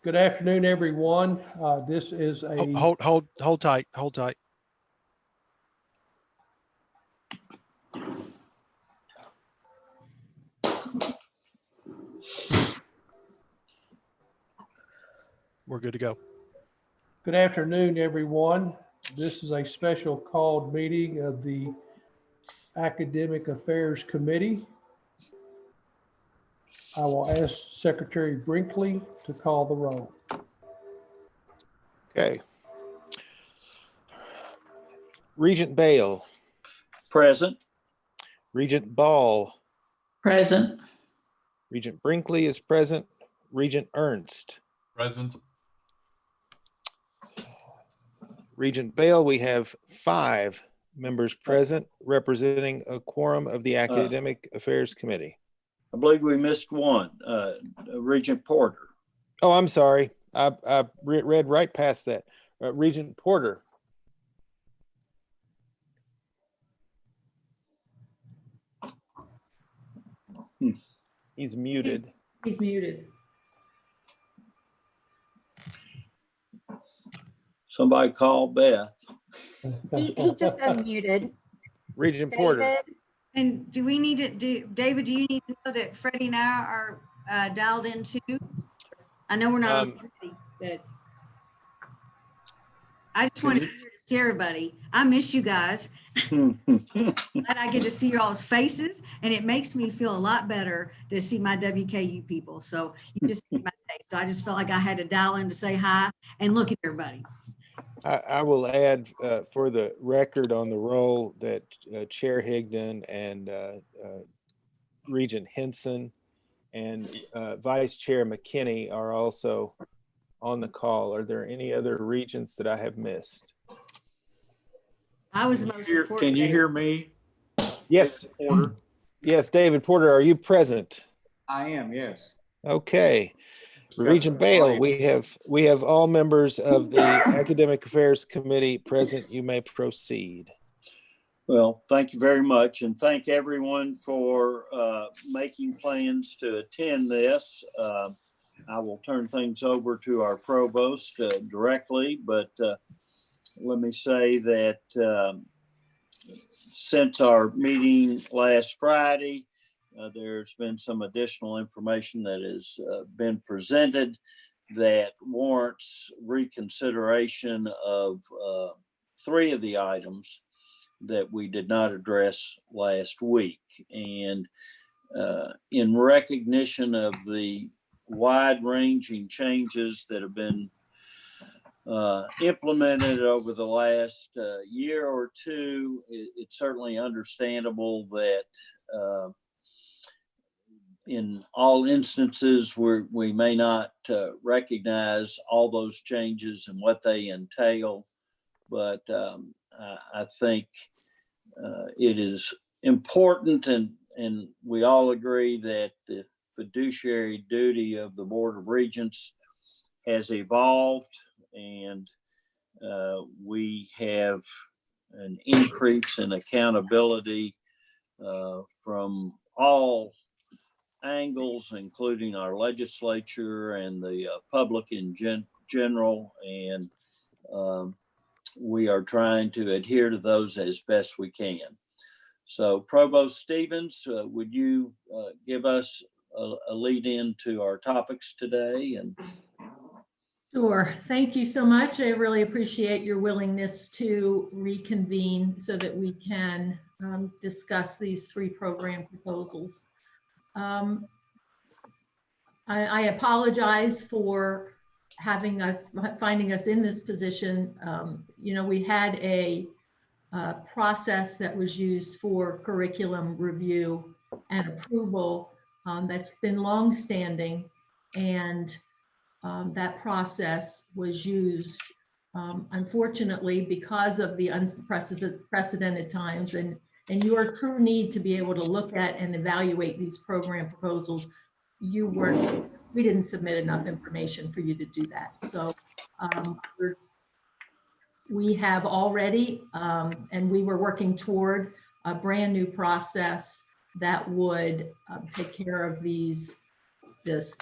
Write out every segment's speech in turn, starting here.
Good afternoon, everyone. This is a Hold tight. Hold tight. We're good to go. good afternoon, everyone. This is a special called meeting of the Academic Affairs Committee. I will ask Secretary Brinkley to call the roll. Okay. Regent Bale, Present. Regent Ball, Present. Regent Brinkley is present, Regent Ernst. Present. Regent Bale, we have 5 members present representing a quorum of the Academic Affairs Committee. I believe we missed one, Regent Porter. Oh, I'm sorry. I read right past that. Regent Porter. He's muted. He's muted. Somebody call Beth. He just unmuted. Regent Porter. David, And do we need to David, do you need to know that Freddie and I are dialed in too? I know we're not on the committee, but I just wanted to see everybody. I miss you guys. Glad I get to see your all's faces, and it makes me feel a lot better to see my WKU people. So you just made my day. So I just felt like I had to dial in to say hi and look at everybody. I will add for the record on the roll that Chair Higdon and Regent Henson and Vice Chair McKinney are also on the call. Are there any other regents that I have missed? I was the most important. Can you hear me? Yes. Porter. Yes, David Porter, are you present? I am, yes. Okay. Regent Bale, we have all members of the Academic Affairs Committee present. You may proceed. Well, thank you very much, and thank everyone for making plans to attend this. I will turn things over to our provost directly, but let me say that since our meeting last Friday, there's been some additional information that has been presented that warrants reconsideration of 3 of the items that we did not address last week. And in recognition of the wide-ranging changes that have been implemented over the last year or two, it's certainly understandable that in all instances we may not recognize all those changes and what they entail, but I think it is important, and we all agree that the fiduciary duty of the Board of Regents has evolved, and we have an increase in accountability from all angles, including our legislature and the public in general, and we are trying to adhere to those as best we can. So Provost Stevens, would you give us a lead into our topics today? And Sure. Thank you so much. I really appreciate your willingness to reconvene so that we can discuss these 3 program proposals. I apologize for finding us in this position. We had a process that was used for curriculum review and approval that's been longstanding, and that process was used, unfortunately, because of the unprecedented times and your true need to be able to look at and evaluate these program proposals. We didn't submit enough information for you to do that. So we have already, and we were working toward a brand new process that would take care of this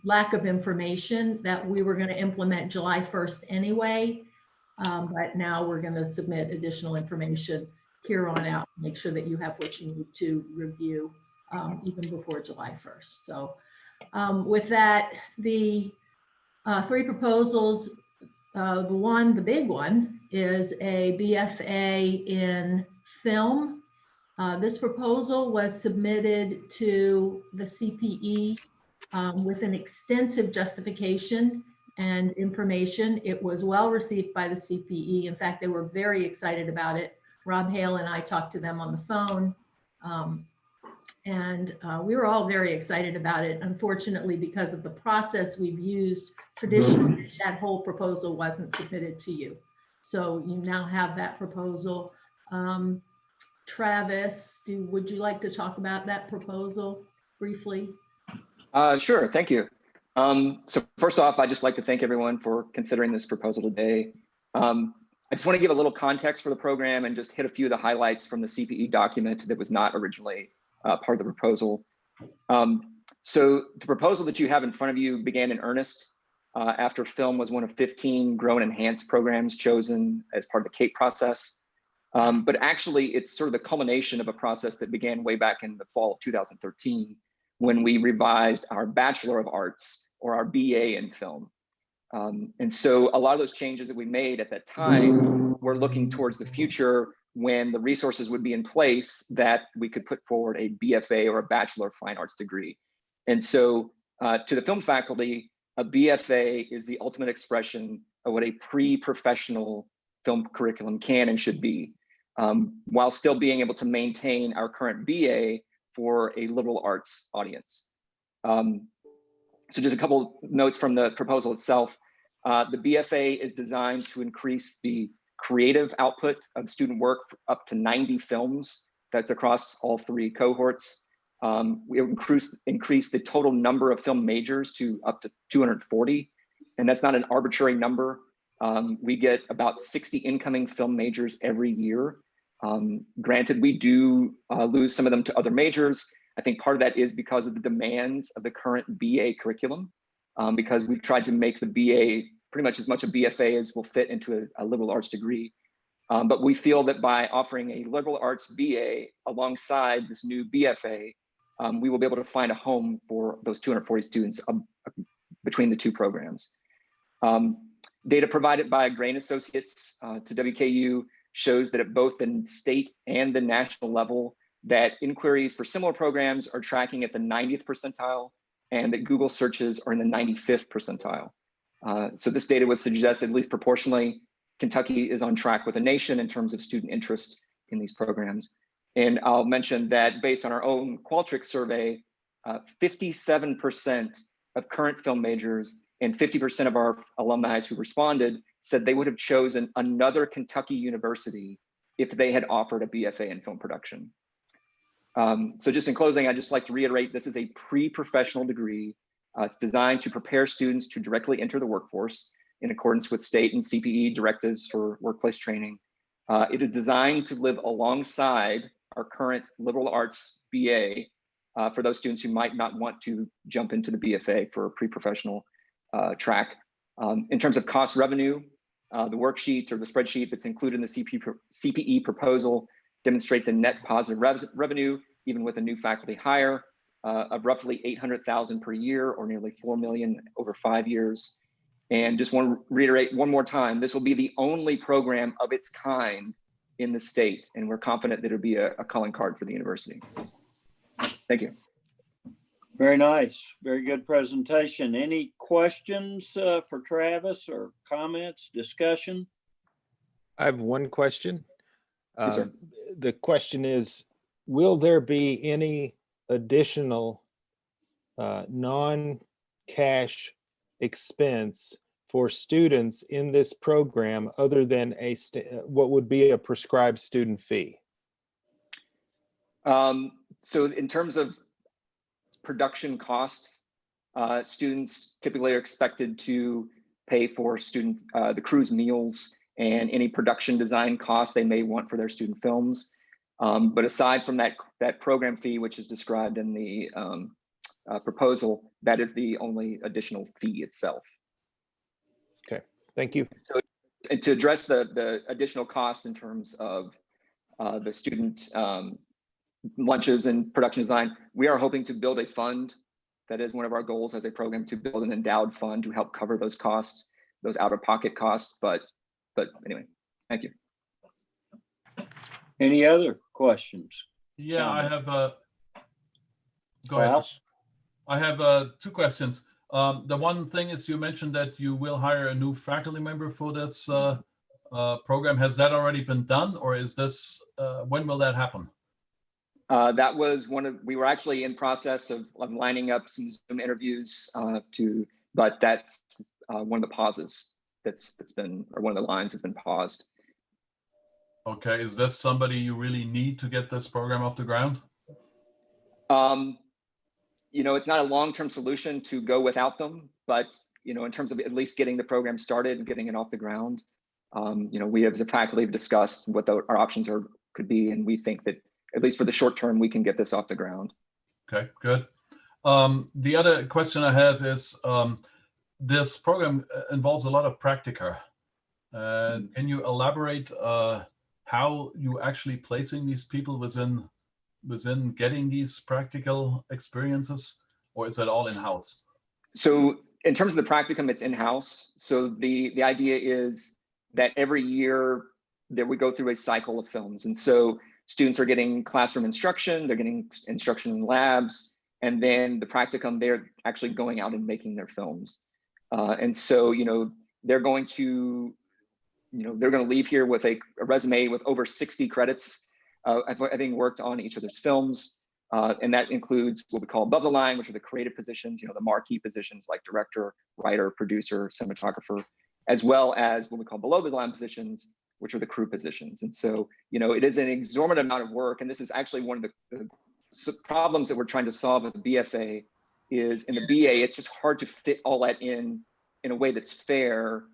lack of information that we were going to implement July 1st anyway. But now we're going to submit additional information here on out, make sure that you have what you need to review even before July 1st. So with that, the 3 proposals, the big one is a BFA in film. This proposal was submitted to the CPE with an extensive justification and information. It was well received by the CPE. In fact, they were very excited about it. Rob Hale and I talked to them on the phone. We were all very excited about it. Unfortunately, because of the process we've used traditionally, that whole proposal wasn't submitted to you. So you now have that proposal. Travis, would you like to talk about that proposal briefly? Sure, thank you. So first off, I'd just like to thank everyone for considering this proposal today. I just want to give a little context for the program and just hit a few of the highlights from the CPE document that was not originally part of the proposal. So the proposal that you have in front of you began in earnest after film was one of 15 Grow and Enhance programs chosen as part of the CAPE process. But actually, it's sort of the culmination of a process that began way back in the fall of 2013 when we revised our Bachelor of Arts, or our BA in film. And so a lot of those changes that we made at that time were looking towards the future when the resources would be in place that we could put forward a BFA or a Bachelor of Fine Arts degree. And so to the film faculty, a BFA is the ultimate expression of what a pre-professional film curriculum can and should be, while still being able to maintain our current BA for a liberal arts audience. So just a couple notes from the proposal itself. The BFA is designed to increase the creative output of student work up to 90 films. That's across all 3 cohorts. We increase the total number of film majors to up to 240. And that's not an arbitrary number. We get about 60 incoming film majors every year. Granted, we do lose some of them to other majors. I think part of that is because of the demands of the current BA curriculum, because we've tried to make the BA pretty much as much a BFA as will fit into a liberal arts degree. But we feel that by offering a liberal arts BA alongside this new BFA, we will be able to find a home for those 240 students between the 2 programs. Data provided by Grain Associates to WKU shows that at both the state and the national level, that inquiries for similar programs are tracking at the 90th percentile and that Google searches are in the 95th percentile. So this data would suggest, at least proportionally, Kentucky is on track with the nation in terms of student interest in these programs. And I'll mention that based on our own Qualtrics survey, 57% of current film majors and 50% of our alumni who responded said they would have chosen another Kentucky university if they had offered a BFA in film production. So just in closing, I'd just like to reiterate, this is a pre-professional degree. It's designed to prepare students to directly enter the workforce in accordance with state and CPE directives for workplace training. It is designed to live alongside our current liberal arts BA for those students who might not want to jump into the BFA for a pre-professional track. In terms of cost revenue, the worksheet or the spreadsheet that's included in the CPE proposal demonstrates a net positive revenue, even with a new faculty hire, of roughly $800,000 per year, or nearly $4 million over 5 years. And just want to reiterate one more time, this will be the only program of its kind in the state, and we're confident that it'll be a calling card for the university. Thank you. Very nice. Very good presentation. Any questions for Travis, or comments, discussion? I have one question. Yes, sir. The question is, will there be any additional non-cash expense for students in this program other than what would be a prescribed student fee? So in terms of production costs, students typically are expected to pay for the crew's meals and any production design costs they may want for their student films. But aside from that program fee, which is described in the proposal, that is the only additional fee itself. Thank you. So, and to address the additional costs in terms of the student lunches and production design, we are hoping to build a fund. That is one of our goals as a program, to build an endowed fund to help cover those costs, those out-of-pocket costs. But anyway, thank you. Any other questions? Yeah, I have, go ahead. Klaus? I have 2 questions. The one thing is, you mentioned that you will hire a new faculty member for this program. Has that already been done, or is this, when will that happen? That was we were actually in process of lining up some Zoom interviews but that's one of the pauses that's been, or one of the lines has been paused. Okay, is this somebody you really need to get this program off the ground? You know, it's not a long-term solution to go without them, but, you know, in terms of at least getting the program started and getting it off the ground, you know, we as a faculty have discussed what our options could be, and we think that at least for the short term, we can get this off the ground. Okay, good. The other question I have is, this program involves a lot of practica. Can you elaborate how you actually placing these people within getting these practical experiences, or is that all in-house? So in terms of the practicum, it's in-house. So the idea is that every year that we go through a cycle of films. And so students are getting classroom instruction, they're getting instruction in labs, and then the practicum, they're actually going out and making their films. And so, you know, they're going to leave here with a resume with over 60 credits, having worked on each of those films. And that includes what we call above the line, which are the creative positions, you know, the marquee positions like director, writer, producer, cinematographer, as well as what we call below the line positions, which are the crew positions. And so, you know, it is an exorbitant amount of work. And this is actually one of the problems that we're trying to solve with the BFA is in the BA, it's just hard to fit all that in a way that's fair,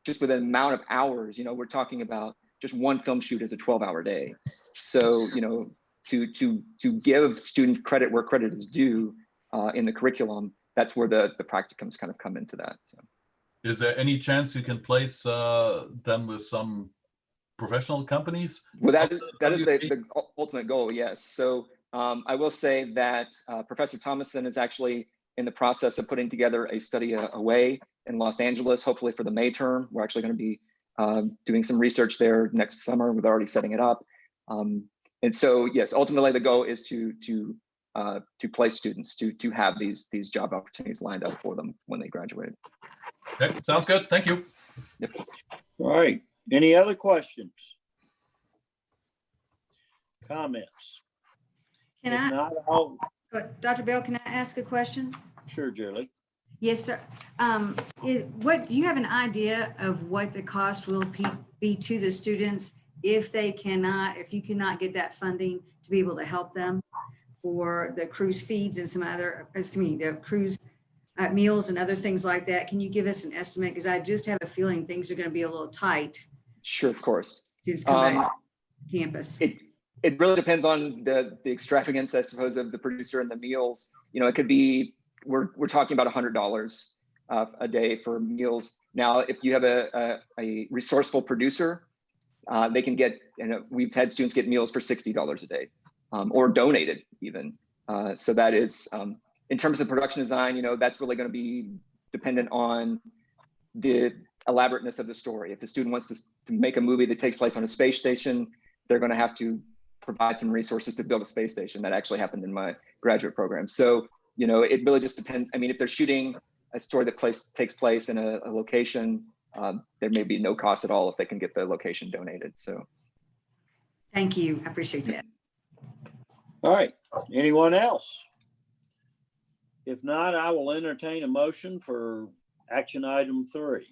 just with the amount of hours. You know, we're talking about just one film shoot is a 12-hour day. So, you know, to give student credit where credit is due in the curriculum, that's where the practicums kind of come into that. So, is there any chance you can place them with some professional companies? Well, that is the ultimate goal, yes. So I will say that Professor Thomason is actually in the process of putting together a study away in Los Angeles, hopefully for the May term. We're actually going to be doing some research there next summer. We're already setting it up. And so, yes, ultimately the goal is to place students, to have these job opportunities lined up for them when they graduate. Okay, sounds good. Thank you. Yep. All right. Any other questions? Comments? Can If I, not, I'll, Dr. Bell, can I ask a question? sure, Julie. Yes, sir. What, do you have an idea of what the cost will be to the students if you cannot get that funding to be able to help them for the cruise feeds and some other, the cruise meals and other things like that? Can you give us an estimate? Because I just have a feeling things are going to be a little tight. Sure, of course. Students come back to campus. It really depends on the extravagance, I suppose, of the producer and the meals. You know, it could be, we're talking about $100 a day for meals. Now, if you have a resourceful producer, they can get, we've had students get meals for $60 a day, or donated even. So that is, in terms of production design, you know, that's really going to be dependent on the elaborateness of the story. If the student wants to make a movie that takes place on a space station, they're going to have to provide some resources to build a space station. That actually happened in my graduate program. So, you know, it really just depends. I mean, if they're shooting a story that takes place in a location, there may be no cost at all if they can get the location donated. So, Thank you. I appreciate that. All right. Anyone else? If not, I will entertain a motion for action item 3.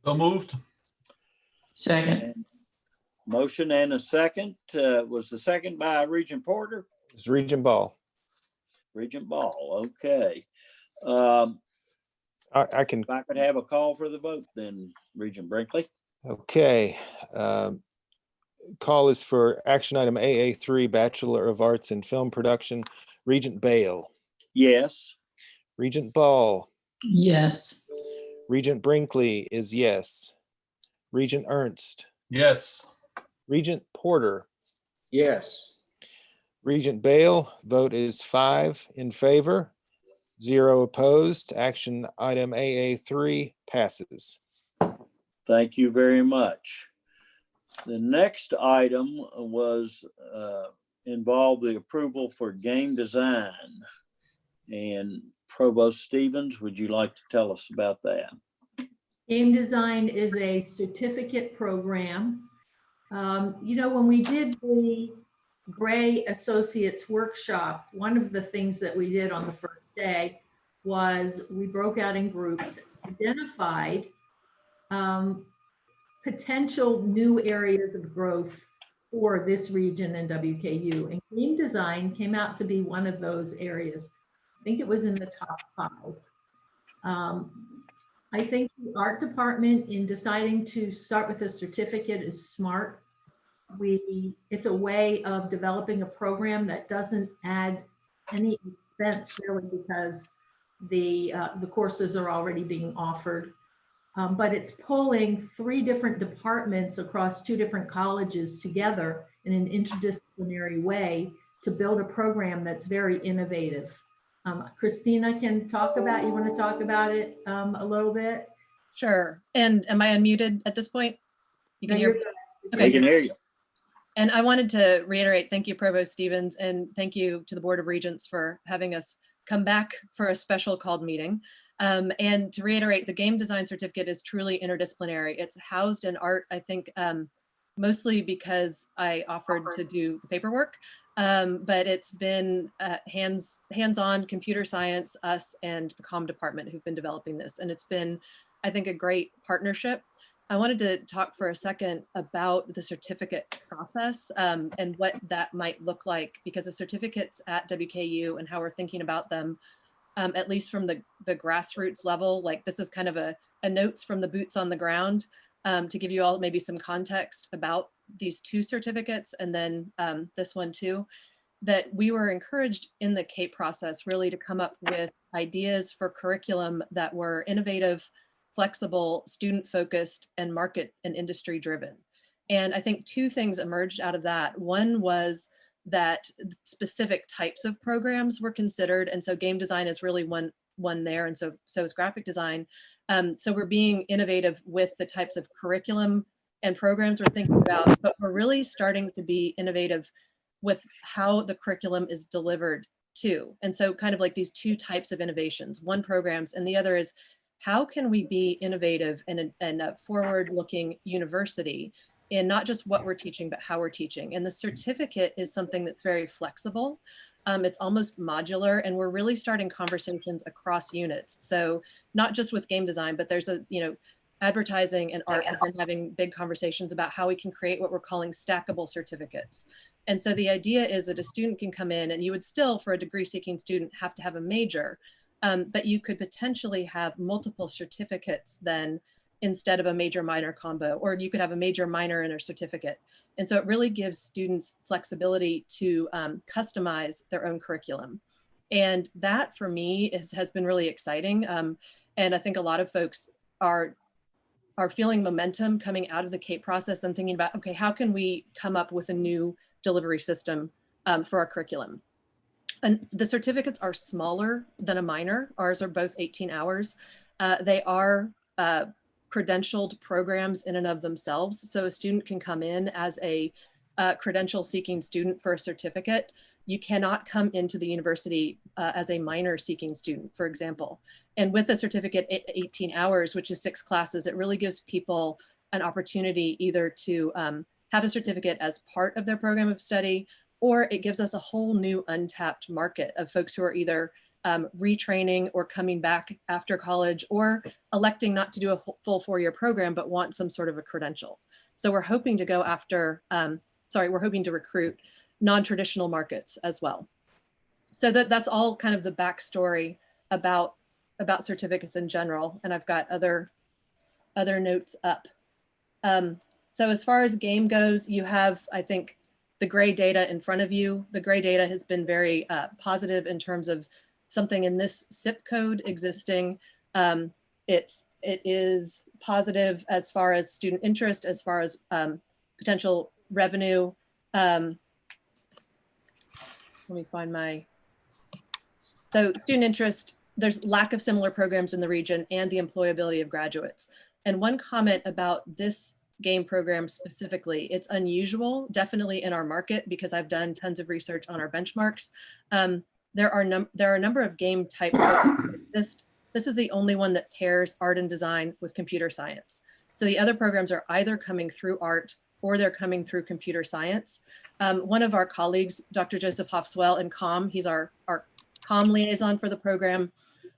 So moved. Second. And motion and a second. Was the second by Regent Porter? It's Regent Ball. Regent Ball. Okay. I can. If I could have a call for the vote, then Regent Brinkley. Okay. Call is for action item AA3, Bachelor of Arts in Film Production. Regent Bale. Yes. Regent Ball, Yes. Regent Brinkley is yes. Regent Ernst, Yes. Regent Porter, Yes. Regent Bale, vote is 5 in favor, 0 opposed. Action item AA3 passes. Thank you very much. The next item was involved the approval for game design. And Provost Stevens, would you like to tell us about that? Game design is a certificate program. When we did the Gray Associates workshop, one of the things that we did on the first day was we broke out in groups, identified potential new areas of growth for this region and WKU. And game design came out to be one of those areas. I think it was in the top 5. I think the art department, in deciding to start with a certificate, is smart. It's a way of developing a program that doesn't add any expense, really, because the courses are already being offered. But it's pulling 3 different departments across 2 different colleges together in an interdisciplinary way to build a program that's very innovative. Christina you want to talk about it a little bit? Sure. And am I unmuted at this point? You can No, hear you're me? good. Okay, We can hear you. And I wanted to reiterate, thank you, Provost Stevens, and thank you to the Board of Regents for having us come back for a special called meeting. And to reiterate, the game design certificate is truly interdisciplinary. It's housed in art, I think, mostly because I offered to do the paperwork, but it's been hands-on computer science, us and the comm department who've been developing this. And it's been, I think, a great partnership. I wanted to talk for a second about the certificate process and what that might look like, because the certificates at WKU and how we're thinking about them, at least from the grassroots level, like this is kind of a notes from the boots on the ground to give you all maybe some context about these 2 certificates and then this one too, that we were encouraged in the CAPE process really to come up with ideas for curriculum that were innovative, flexible, student-focused, and market and industry driven. And I think 2 things emerged out of that. One was that specific types of programs were considered. And so game design is really one there. And so is graphic design. So we're being innovative with the types of curriculum and programs we're thinking about, but we're really starting to be innovative with how the curriculum is delivered too. And so kind of like these 2 types of innovations, one programs, and the other is how can we be innovative and a forward-looking university in not just what we're teaching, but how we're teaching. And the certificate is something that's very flexible. It's almost modular, and we're really starting conversations across units. So not just with game design, but there's advertising and art have been having big conversations about how we can create what we're calling stackable certificates. And so the idea is that a student can come in, and you would still, for a degree-seeking student, have to have a major, but you could potentially have multiple certificates then instead of a major minor combo, or you could have a major minor in a certificate. And so it really gives students flexibility to customize their own curriculum. And that for me has been really exciting. And I think a lot of folks are feeling momentum coming out of the CAPE process and thinking about, okay, how can we come up with a new delivery system for our curriculum? And the certificates are smaller than a minor. Ours are both 18 hours. They are credentialed programs in and of themselves. So a student can come in as a credential seeking student for a certificate. You cannot come into the university as a minor seeking student, for example. And with a certificate 18 hours, which is 6 classes, it really gives people an opportunity either to have a certificate as part of their program of study, or it gives us a whole new untapped market of folks who are either retraining or coming back after college, or electing not to do a full 4-year program, but want some sort of a credential. So we're hoping to go after, we're hoping to recruit non-traditional markets as well. So that's all kind of the backstory about certificates in general. And I've got other notes up. So as far as game goes, you have, I think, the gray data in front of you. The gray data has been very positive in terms of something in this zip code existing. It is positive as far as student interest, as far as potential revenue. Let me find so student interest, there's lack of similar programs in the region and the employability of graduates. And one comment about this game program specifically, it's unusual, definitely in our market, because I've done tons of research on our benchmarks. There are a number of game type programs. This is the only one that pairs art and design with computer science. So the other programs are either coming through art or they're coming through computer science. One of our colleagues, Dr. Joseph Hofswell in COM, he's our COM liaison for the program,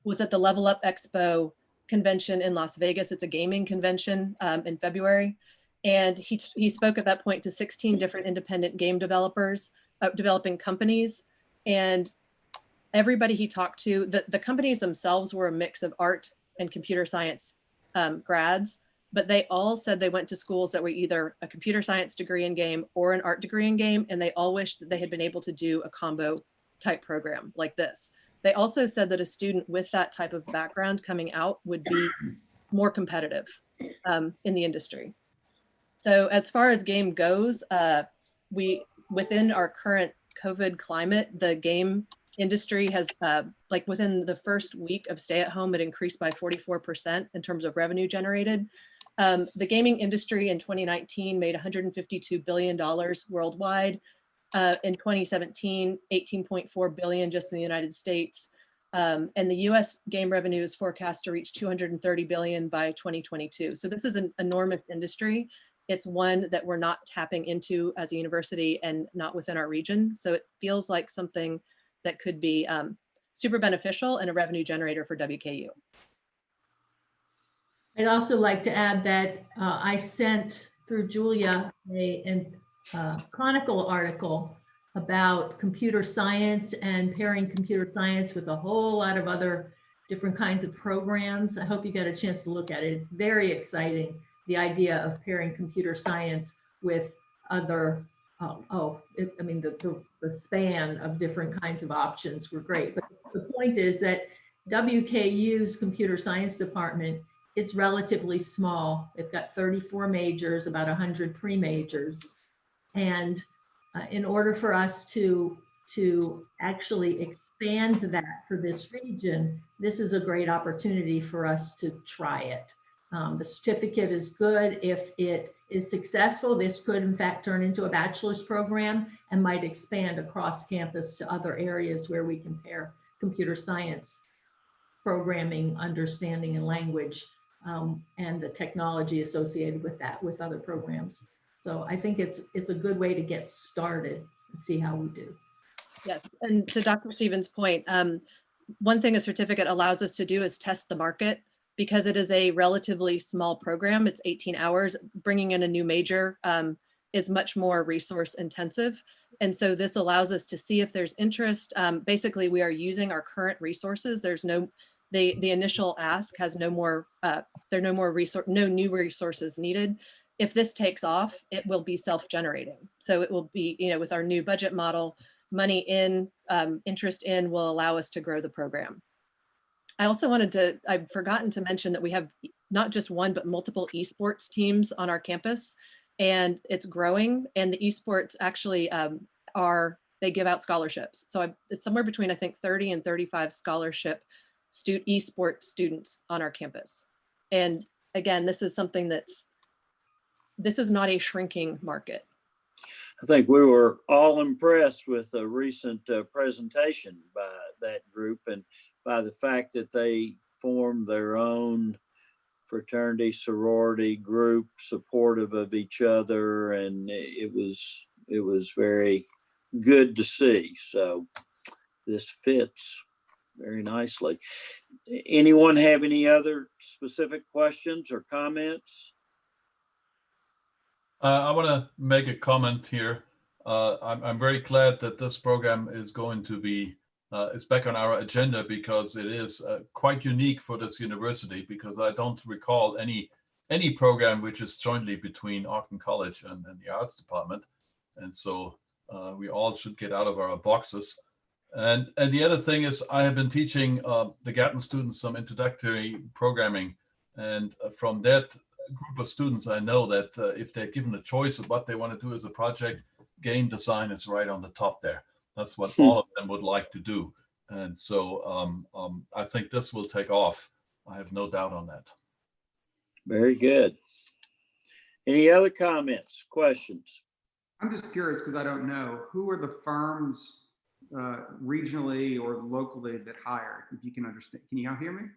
was at the Level Up Expo convention in Las Vegas. It's a gaming convention in February. And he spoke at that point to 16 different independent game developers, developing companies. And everybody he talked to, the companies themselves were a mix of art and computer science grads, but they all said they went to schools that were either a computer science degree in game or an art degree in game, and they all wished that they had been able to do a combo type program like this. They also said that a student with that type of background coming out would be more competitive in the industry. So as far as game goes, within our current COVID climate, the game industry has, like within the first week of stay at home, it increased by 44% in terms of revenue generated. The gaming industry in 2019 made $152 billion worldwide. In 2017, 18.4 billion just in the United States. And the US game revenue is forecast to reach 230 billion by 2022. So this is an enormous industry. It's one that we're not tapping into as a university and not within our region. So it feels like something that could be super beneficial and a revenue generator for WKU. I'd also like to add that I sent through Julia a Chronicle article about computer science and pairing computer science with a whole lot of other different kinds of programs. I hope you got a chance to look at it. It's very exciting, the idea of pairing computer science with other, the span of different kinds of options were great. But the point is that WKU's computer science department is relatively small. They've got 34 majors, about 100 pre-majors. And in order for us to actually expand that for this region, this is a great opportunity for us to try it. The certificate is good. If it is successful, this could in fact turn into a bachelor's program and might expand across campus to other areas where we can pair computer science programming, understanding, and language, and the technology associated with that with other programs. So I think it's a good way to get started and see how we do. Yes, and to Dr. Stevens' point, one thing a certificate allows us to do is test the market, because it is a relatively small program. It's 18 hours. Bringing in a new major is much more resource intensive. And so this allows us to see if there's interest. Basically, we are using our current resources. There's no, the initial ask has no more, there are no new resources needed. If this takes off, it will be self-generating. So it will be, with our new budget model, money in, interest in will allow us to grow the program. I also I've forgotten to mention that we have not just one, but multiple esports teams on our campus, and it's growing. And the esports actually they give out scholarships. So it's somewhere between, I think, 30 and 35 scholarship esports students on our campus. And again, this is something this is not a shrinking market. I think we were all impressed with a recent presentation by that group and by the fact that they formed their own fraternity, sorority group, supportive of each other, and it was very good to see. So this fits very nicely. Anyone have any other specific questions or comments? I want to make a comment here. I'm very glad that this program is going to be is back on our agenda, because it is quite unique for this university, because I don't recall any program which is jointly between Ogden College and the arts department. And so we all should get out of our boxes And the other thing is I have been teaching the Gatton students some introductory programming. And from that group of students, I know that if they're given a choice of what they want to do as a project, game design is right on the top there. That's what all of them would like to do. And so I think this will take off. I have no doubt on that. Very good. Any other comments, questions? I'm just curious because I don't know, who are the firms regionally or locally that hire, if you can understand. Can you all hear me?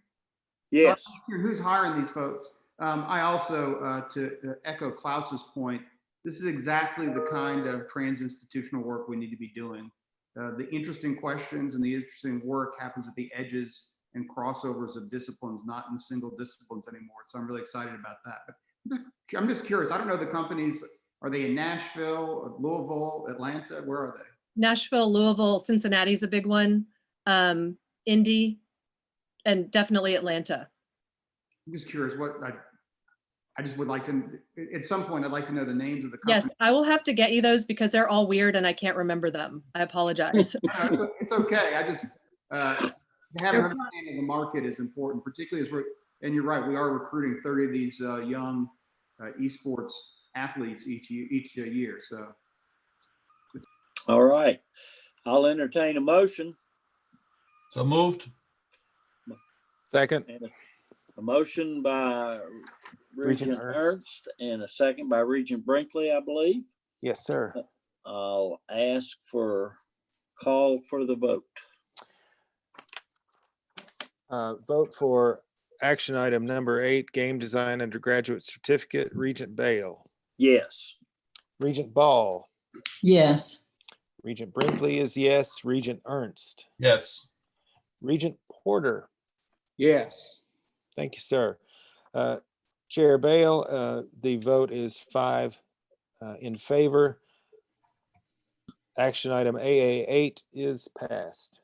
Yes. Who's hiring these folks? I also, to echo Klaus's point, this is exactly the kind of trans-institutional work we need to be doing. The interesting questions and the interesting work happens at the edges and crossovers of disciplines, not in single disciplines anymore. So I'm really excited about that. But I'm just curious. I don't know the companies. Are they in Nashville, Louisville, Atlanta? Where are they? Nashville, Louisville, Cincinnati's a big one. Indy, and definitely Atlanta. I'm just curious what I just would like to, at some point, I'd like to know the names of the companies. Yes, I will have to get you those because they're all weird and I can't remember them. I apologize. No, it's okay. I just, having an understanding of the market is important, particularly as and you're right, we are recruiting 30 of these young esports athletes each year. So. All right. I'll entertain a motion. So moved. Second. And a motion by Regent Ernst and a second by Regent Brinkley, I believe. Yes, sir. I'll ask for call for the vote. Vote for action item number 8, game design undergraduate certificate, Regent Bale. Yes. Regent Ball. Yes. Regent Brinkley is yes. Regent Ernst. Yes. Regent Porter. Yes. Thank you, sir. Chair Bale, the vote is 5 in favor. Action item AA8 is passed.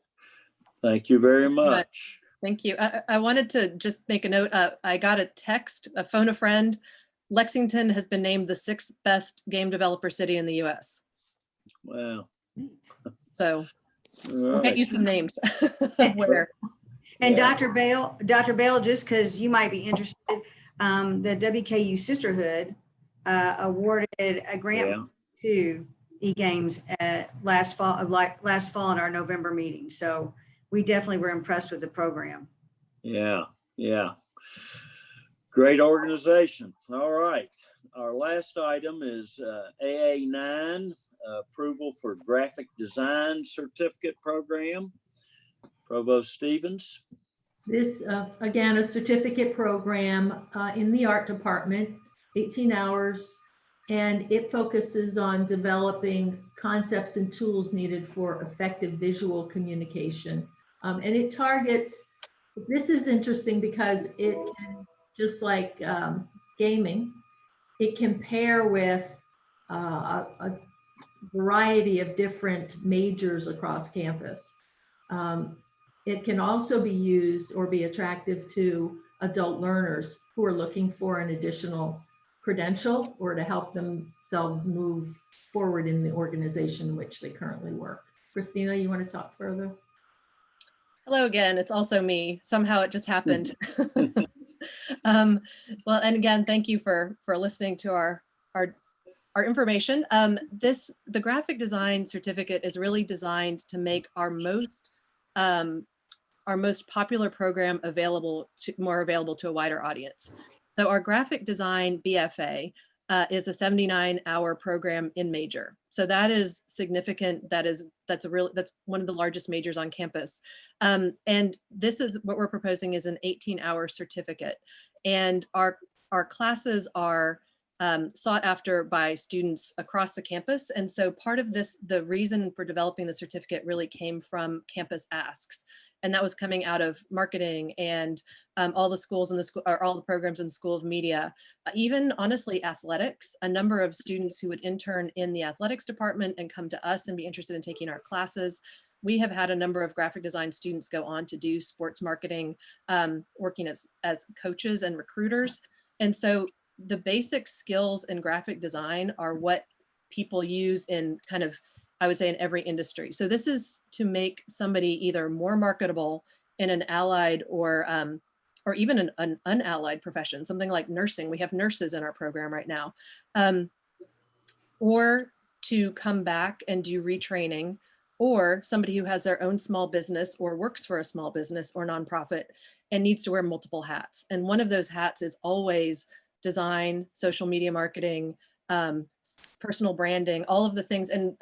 Thank you very much. Thank you. I wanted to just make a note. I got a text, a phone a friend. Lexington has been named the 6th best game developer city in the US. Wow. So we'll Right. get you some names of where. And Yeah. Dr. Bale, just because you might be interested, the WKU Sisterhood awarded a grant to eGames last fall in our November meeting. So we definitely were impressed with the program. Yeah. Yeah. Great organization. All right. Our last item is AA9, approval for graphic design certificate program. Provost Stevens. This, again, a certificate program in the art department, 18 hours, and it focuses on developing concepts and tools needed for effective visual communication. And it targets, this is interesting because it can, just like gaming, it can pair with a variety of different majors across campus. It can also be used or be attractive to adult learners who are looking for an additional credential or to help themselves move forward in the organization in which they currently work. Christina, you want to talk further? Hello again. It's also me. Somehow it just happened. Well, and again, thank you for listening to our information. The graphic design certificate is really designed to make our most popular program more available to a wider audience. So our graphic design BFA is a 79-hour program in major. So that is significant. That's one of the largest majors on campus. And this is what we're proposing is an 18-hour certificate. And our classes are sought after by students across the campus. And so part of this, the reason for developing the certificate really came from campus asks. And that was coming out of marketing and all the schools in the school, or all the programs in the School of Media, even honestly athletics. A number of students who would intern in the athletics department and come to us and be interested in taking our classes. We have had a number of graphic design students go on to do sports marketing, working as coaches and recruiters. And so the basic skills in graphic design are what people use in kind of I would say in every industry. So this is to make somebody either more marketable in an allied or even an unallied profession, something like nursing. We have nurses in our program right now. Or to come back and do retraining, or somebody who has their own small business or works for a small business or nonprofit and needs to wear multiple hats. And one of those hats is always design, social media marketing, personal branding, all of the things. And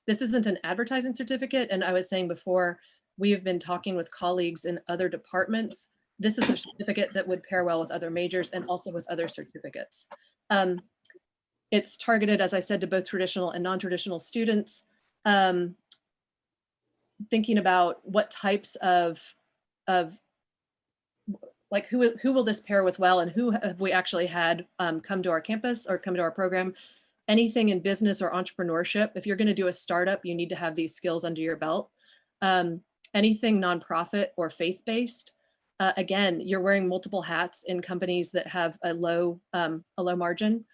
this isn't an advertising certificate. And I was saying before, we have been talking with colleagues in other departments. This is a certificate that would pair well with other majors and also with other certificates. It's targeted, as I said, to both traditional and non-traditional students. Thinking about what types of like who will this pair with well, and who have we actually had come to our campus or come to our program. Anything in business or entrepreneurship, if you're going to do a startup, you need to have these skills under your belt. Anything nonprofit or faith-based, again, you're wearing multiple hats in companies that have a low margin.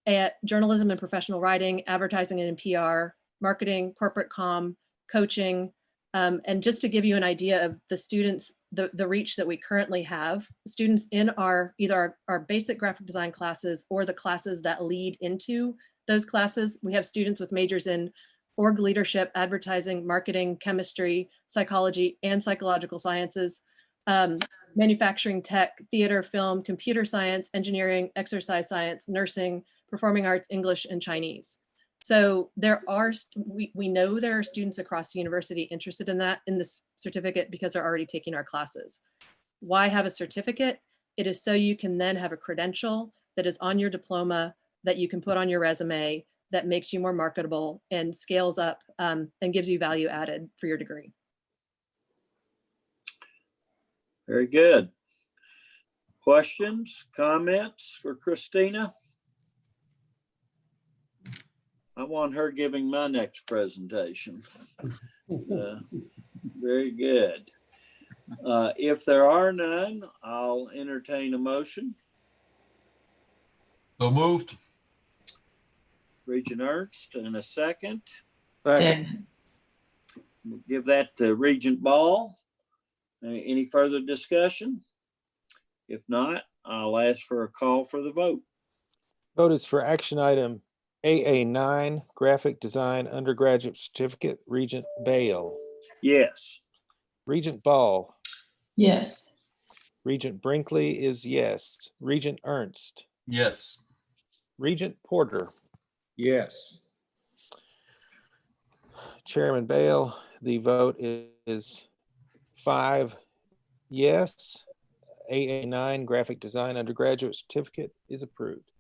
At journalism and professional writing, advertising and PR, marketing, corporate comm, coaching. And just to give you an idea of the students, the reach that we currently have, students in either our basic graphic design classes or the classes that lead into those classes. We have students with majors in org leadership, advertising, marketing, chemistry, psychology, and psychological sciences, manufacturing, tech, theater, film, computer science, engineering, exercise science, nursing, performing arts, English, and Chinese. So there are, we know there are students across the university interested in this certificate because they're already taking our classes. Why have a certificate? It is so you can then have a credential that is on your diploma that you can put on your resume that makes you more marketable and scales up and gives you value added for your degree. Very good. Questions, comments for Christina? I want her giving my next presentation. Very good. If there are none, I'll entertain a motion. So moved. Regent Ernst, and a second. Second. We'll give that to Regent Ball. Any further discussion? If not, I'll ask for a call for the vote. Vote is for action item AA9, graphic design undergraduate certificate, Regent Bale. Yes. Regent Ball. Yes. Regent Brinkley is yes. Regent Ernst. Yes. Regent Porter. Yes. Chairman Bale, the vote is 5 yes. AA9 graphic design undergraduate certificate is approved.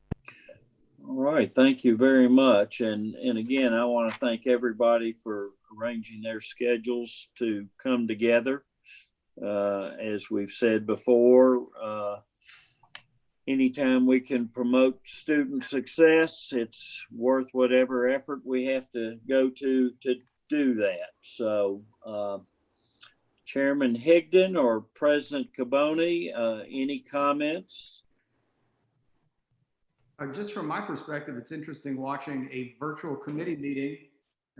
All right, thank you very much. And again, I want to thank everybody for arranging their schedules to come together. As we've said before, anytime we can promote student success, it's worth whatever effort we have to go to do that. So Chairman Higdon or President Caboni, any comments? Just from my perspective, it's interesting watching a virtual committee meeting.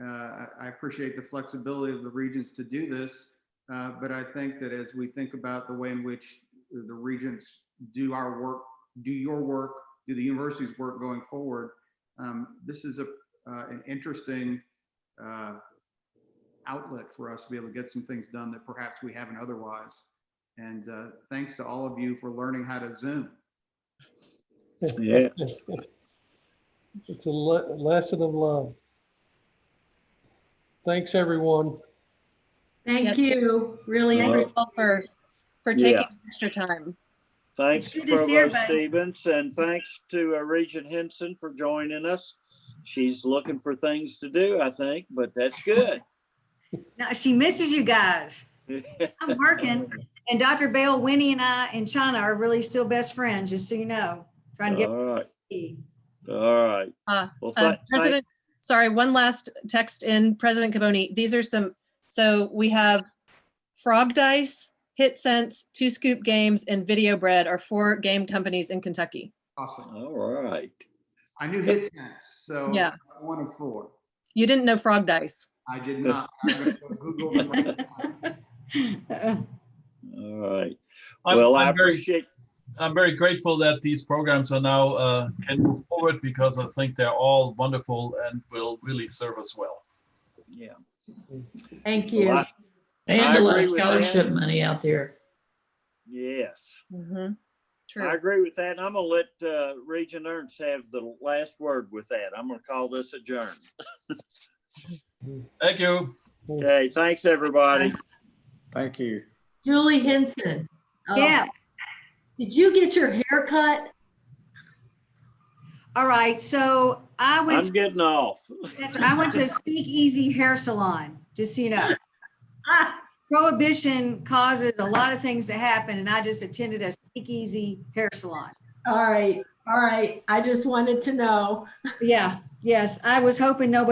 I appreciate the flexibility of the Regents to do this, but I think that as we think about the way in which the Regents do our work, do your work, do the university's work going forward, this is an interesting outlet for us to be able to get some things done that perhaps we haven't otherwise. And thanks to all of you for learning how to Zoom. Yes. It's a lesson of love. Thanks, everyone. Thank you. Really Thank appreciate you all for taking extra time. Thanks, It's good to see Provost everybody. Stevens, and thanks to Regent Henson for joining us. She's looking for things to do, I think, but that's good. Now, she misses you guys. I'm working. And Dr. Bale, Winnie, and I and China are really still best friends, just so you know. Trying to get. All right. All right. Well, President, sorry, one last text in. President Caboni, these are some, so we have Frog Dice, Hit Sense, Two Scoop Games, and Video Bread are 4 game companies in Kentucky. Awesome. All right. I knew Hit Sense, so Yeah. 1 of 4. You didn't know frog dice. I did not. I'm gonna go Google them right now. All right. I'm- Well, I'm I very- appreciate, I'm very grateful that these programs are now can move forward because I think they're all wonderful and will really serve us well. yeah. Thank Well, you. I- And a lot agree of with that. scholarship money out there. Yes. Mhm. True. I agree with that. And I'm going to let Regent Ernst have the last word with that. I'm going to call this adjourned. Thank you. Okay. Thanks, everybody. Thank you. Julie Henson. Oh, Yeah. Did you get your hair cut? All right. So I I'm went, getting off. I went to a Speakeasy hair salon, just so you know. Ah, Prohibition causes a lot of things to happen, and I just attended a Speakeasy hair salon. all right. All right. I just wanted to know. Yeah. Yes. I was hoping nobody